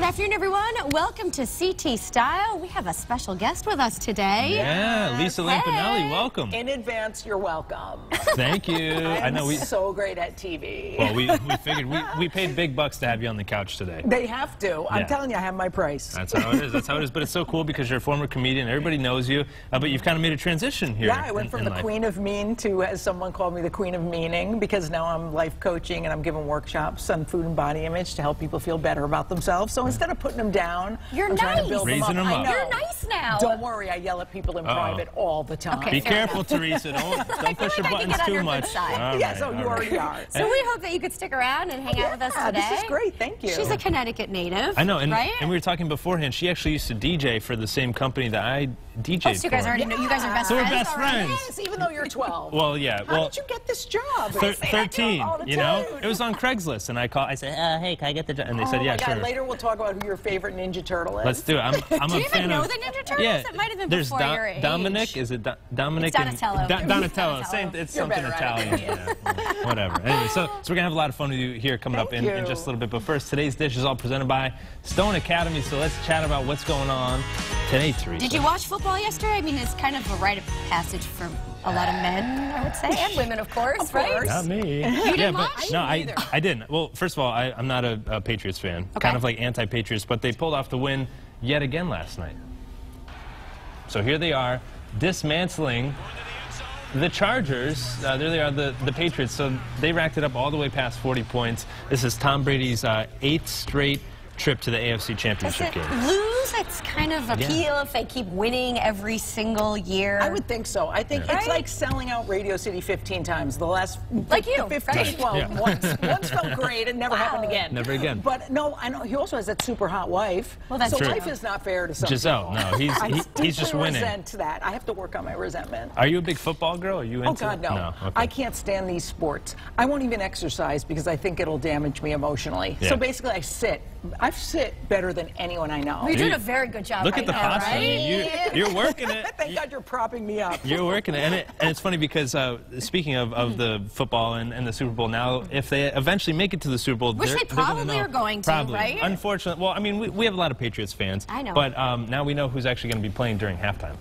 afternoon, everyone. Welcome to CT Style. We have a special guest with us today. Yeah, Lisa Lampanelli, welcome. In advance, you're welcome. Thank you. I know I'm so great at TV. Well, we figured we paid big bucks to have you on the couch today. They have to. I'm telling you, I have my price. That's how it is. That's how it is. But it's so cool because you're a former comedian. Everybody knows you. But you've kind of made a transition here. Yeah, I went from the Queen of Mean to, as someone called me, the Queen of Meaning, because now I'm life coaching and I'm giving workshops on food and body image to help people feel better about themselves. So instead of putting them down, I'm trying to build Raising them up. You're nice now. Don't worry, I yell at people in private all the time. Okay, Be careful, Teresa. Don't push your buttons too much. Yeah, so you already are. So we hope that you could stick around and hang out with us today. This is great. Thank you. She's a Connecticut native. I know, and, right? and we were talking beforehand. She actually used to DJ for the same company that I DJ'd so you guys already know. You guys are best so friends. we're best friends. Yes, even though you're 12. Well, yeah. How did you get this job? 13. You know, it was on Craigslist, and I said, "Hey, can I get the job?" And they said, "Yeah, sure." Later we'll talk about who your favorite Ninja Turtle is. Let's do it. I'm do a you even fan know of, the Ninja Turtles? Yeah, It might have been there's before your age. Dominic. Is it Dominic? It's Donatello. Donatello. Same. It's You're something better at it. Italian. Yeah, whatever. Anyway, so we're gonna have a lot of fun with you here coming up in just a little bit. But first, today's dish is all presented by Stone Academy. So let's chat about what's going on today, Teresa. Did you watch football yesterday? I mean, it's kind of a rite of passage for a lot of men, I would say, and women, of course, right? Not me. You didn't watch? No, I didn't. Well, first of all, I'm not a Patriots fan. Okay. Kind of like anti-Patriots, but they pulled off the win yet again last night. So here they are, dismantling the Chargers. There they are, the Patriots. So they racked it up all the way past 40 points. This is Tom Brady's 8th straight trip to the AFC Championship game. Does it lose its kind of appeal if they keep winning every single year? I would think so. I think it's like selling out Radio City 15 times. The last 15, right? Well, once felt great. It never happened again. Never again. But no, I know he also has that super hot wife. Well, that's so true. life is not fair to some Giselle, people. no, he's just winning. I resent that. I have to work on my resentment. Are you a big football girl? Are you into Oh God, no. Okay. I can't stand these sports. I won't even exercise because I think it'll damage me emotionally. Yeah. So basically, I sit. I sit better than anyone I know. You're doing a very good job. Look at the now, posture. right? You're working it. Thank God you're propping me up. You're working it. And it's funny because speaking of the football and the Super Bowl, now if they eventually make it to the Super Bowl, Which they probably are going to, probably. right? Unfortunately, well, I mean, we have a lot of Patriots fans. I know. But now we know who's actually going to be playing during halftime.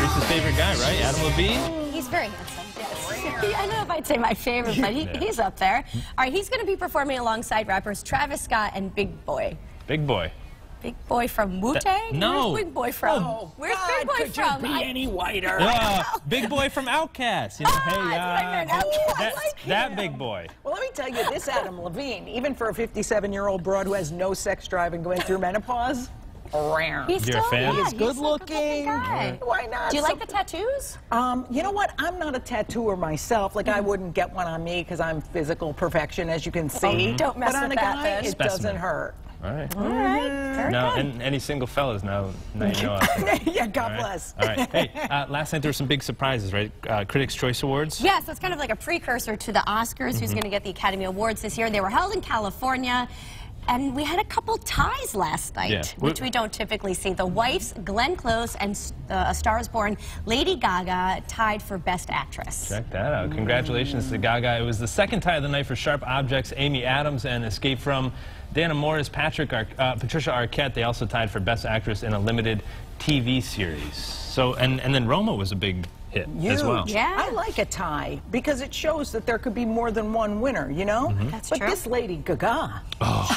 Reese's favorite guy, right? Adam Levine? He's very handsome. Yes. I don't know if I'd say my favorite, but he's up there. All right, he's going to be performing alongside rappers Travis Scott and Big Boy. Big Boy. Big Boy from Wu-Tang? No. Where's Big Boy from? Oh, Where's God, Big Boy could from? you be any whiter? Big Boy from Outkast. You know, that Big Boy. Well, let me tell you, this Adam Levine, even for a 57-year-old broad who has no sex drive and going through menopause, rare. He's You're a still, fan? yeah, He's good looking. Guy. Why not? Do you like the tattoos? You know what? I'm not a tattooer myself. Like, I wouldn't get one on me because I'm physical perfection, as you can see. Don't mess but on with a that, guy, then. it Specimen. doesn't hurt. All right. All right. Very Now, good. and any single fellas now you know out there. Yeah, God All right. bless. All right. Hey, last night there were some big surprises, right? Critics' Choice Awards. Yeah, so it's kind of like a precursor to the Oscars, who's going to get the Academy Awards this year. They were held in California. And we had a couple ties last night, which we don't typically see. The Wife's, Glenn Close, and A Star is Born, Lady Gaga tied for Best Actress. Check that out. Congratulations to Gaga. It was the second tie of the night for Sharp Objects, Amy Adams, and Escape From Dana Morris, Patricia Arquette. They also tied for Best Actress in a limited TV series. So, and then Roma was a big hit as well. Yeah. I like a tie because it shows that there could be more than one winner, you know? That's but true. This Lady Gaga,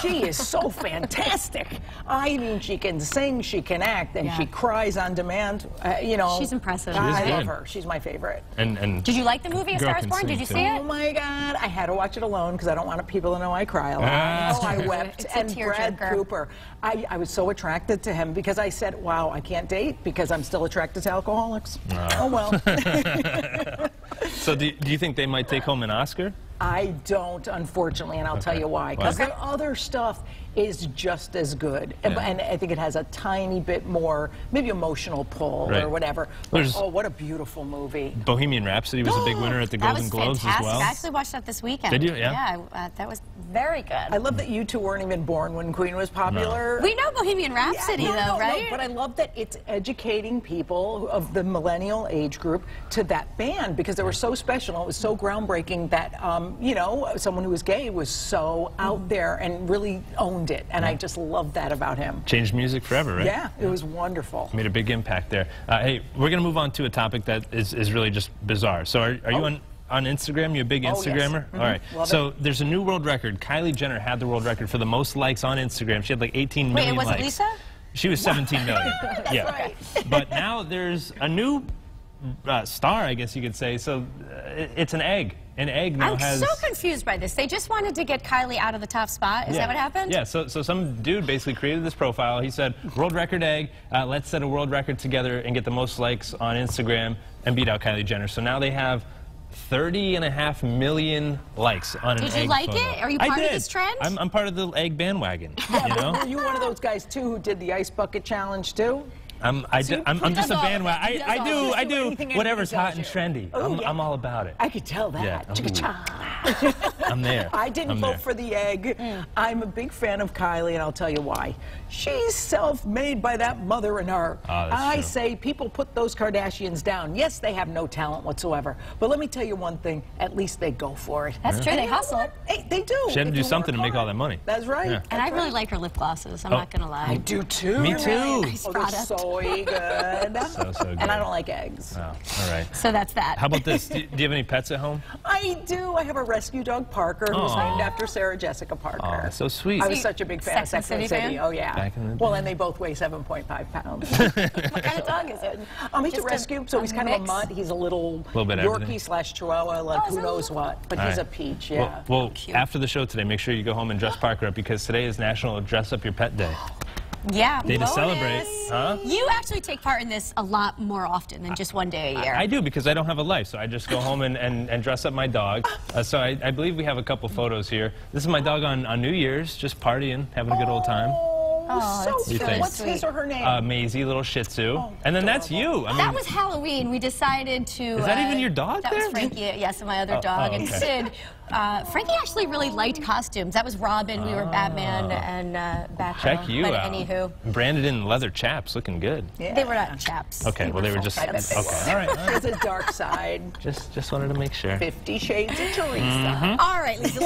she is so fantastic. I mean, she can sing, she can act, and she cries on demand. You know, She's impressive. I love her. She's my favorite. And Did you like the movie A Girl Star is Can Born? Sing, Did you too. see it? Oh my God, I had to watch it alone because I don't want people to know I cry a lot. Oh, I wept. It's a And Brad tearjerker. Cooper, I was so attracted to him because I said, wow, I can't date because I'm still attracted to alcoholics. Oh well. so do you think they might take home an Oscar? I don't, unfortunately, and I'll tell you why. Because their other stuff is just as good. Yeah. And I think it has a tiny bit more, maybe emotional pull Right. or whatever. But, oh, what a beautiful movie. Bohemian Rhapsody was a big winner at the Golden Globes as fantastic. well. I actually watched that this weekend. Did you? Yeah. Yeah, that was very good. I love that you two weren't even born when Queen was popular. We know Bohemian Rhapsody, though, right? No, but I love that it's educating people of the millennial age group to that band because they were so special. It was so groundbreaking that you know, someone who was gay was so out there and really owned it. And I just loved that about him. Changed music forever, right? Yeah, it was wonderful. Made a big impact there. Hey, we're going to move on to a topic that is really just bizarre. So are you on Instagram? You a big Instagrammer? Yes. All right. Love so it. there's a new world record. Kylie Jenner had the world record for the most likes on Instagram. She had like 18 million likes. Wait, was it Lisa? She was 17 million. Yeah. Right. But now there's a new star, I guess you could say. So it's an egg. An egg now I'm so confused by this. They just wanted to get Kylie out of the top spot. Is that what happened? Yeah, so some dude basically created this profile. He said, world record egg, let's set a world record together and get the most likes on Instagram and beat out Kylie Jenner. So now they have 30.5 million likes on an egg Did you like photo. it? Are you part of this trend? I'm part of the egg bandwagon. You know? Were you one of those guys, too, who did the ice bucket challenge, too? I'm just a bandwagon. I do whatever's hot and trendy. I'm all about it. I could tell that. Yeah. I'm there. I didn't vote for the egg. I'm a big fan of Kylie, and I'll tell you why. She's self-made by that mother and her. I say people put those Kardashians down. Yes, they have no talent whatsoever. But let me tell you one thing. At least they go for it. That's true. They hustle. Hey, they do. She had to do something to make all that money. That's right. Yeah. And I really like her lip glosses. I'm not going to lie. I do, too. Me too. Nice They're product. so good. So good. And I don't like eggs. Oh, all right. So that's that. How about this? Do you have any pets at home? I do. I have a rescue dog, Parker, who's named after Sarah Jessica Parker. Oh, so sweet. I was such a big fan of Sex and Sex and the City City. fan? Oh, yeah. Back in the Well, day. and they both weigh 7.5 pounds. What kind of dog is it? He's a Just rescue, so he's kind of a mix? mutt. He's a little bit of everything. Yorkie/Chihuahua, like who so knows what. But All he's right. a peach, yeah. Well, Cute. after the show today, make sure you go home and dress Parker up because today is National Dress Up Your Pet Day. Yeah. Day to celebrate. Huh? You actually take part in this a lot more often than just one day a year. I do because I don't have a life, so I just go home and dress up my dog. So I believe we have a couple photos here. This is my dog on New Year's, just partying, having a good old time. Oh, that's so really What's his or her name? Maisie, little Shih Tzu. And then that's you. I mean, That was Halloween. We decided to... Is that even your dog That there? was Frankie, yes, and my other dog. And okay. Sid. Frankie actually really liked costumes. That was Robin. We were Batman and Batgirl. check you but out. Anywho. Branded in leather chaps, looking good. Yeah. They were not chaps. Okay, well, they were just... Full-size. Okay, all right. There's a dark side. Just wanted to make sure. 50 Shades of Teresa. All right, Lisa.